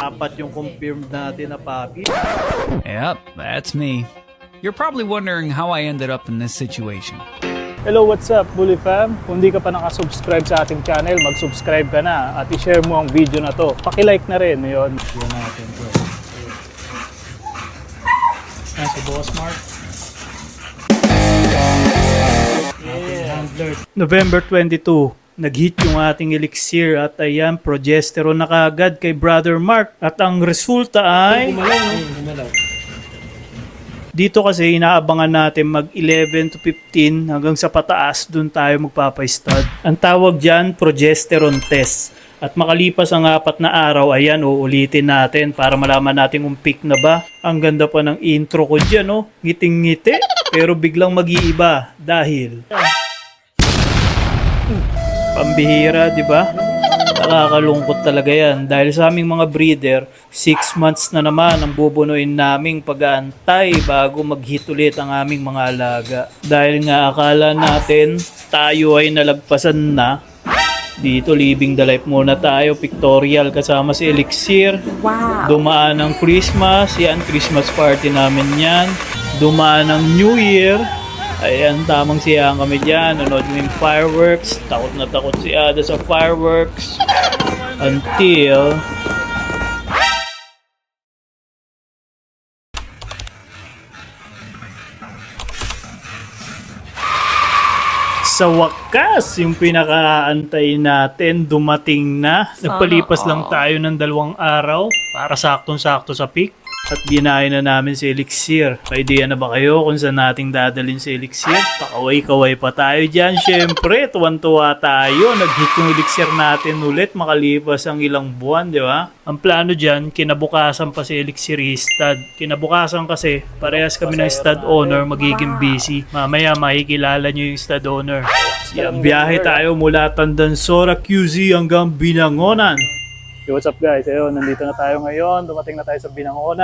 Apat yung confirmed natin na papi. Yep, that's me. You're probably wondering how I ended up in this situation. Hello, what's up, Bully Fam? Kung di ka pa nakasubscribe sa ating channel, mag-subscribe ka na at i-share mo ang video na to. Paki-like na rin, yun. Yan natin to. Yan si Boss Mark. Yeah. November 22. Nag-hit yung ating elixir at ayan, progesterone na kaagad kay Brother Mark. At ang resulta ay... Dito kasi inaabangan natin mag 11 to 15 hanggang sa pataas, dun tayo magpapa-stud. Ang tawag dyan, progesterone test. At makalipas ang 4 na araw, ayan, uulitin natin para malaman natin kung peak na ba. Ang ganda pa ng intro ko dyan, oh. Ngiting-ngiti, pero biglang mag-iiba dahil... Pambihira, di ba? Nakakalungkot talaga yan. Dahil sa aming mga breeder, 6 months na naman ang bubunuin naming pag-aantay bago mag-hit ulit ang aming mga alaga. Dahil nga akala natin tayo ay nalagpasan na. Dito, living the life muna tayo. Pictorial kasama si Elixir. Wow. Dumaan ang Christmas. Yan, Christmas party namin yan. Dumaan ang New Year. Ayan, tamang siya kami dyan. Nanood yung fireworks. Takot na takot si Ada sa fireworks. Until... Sa wakas, yung pinakaantay natin, dumating na. Nagpalipas lang tayo ng 2 araw para saktong-sakto sa peak. At ginaya na namin si Elixir. May idea na ba kayo kung saan nating dadalhin si Elixir? Pakaway-kaway pa tayo dyan. Siyempre, tuwan-tuwa tayo. Nag-hit yung Elixir natin ulit makalipas ang ilang buwan, di ba? Ang plano dyan, kinabukasan pa si Elixir i-stud. Kinabukasan kasi, parehas kami ng stud owner, magiging busy. Mamaya makikilala nyo yung stud owner. Yan, biyahe tayo mula Tandansora, QZ hanggang Binangonan. Yo, what's up guys? Ayun, nandito na tayo ngayon. Dumating na tayo sa Binangonan.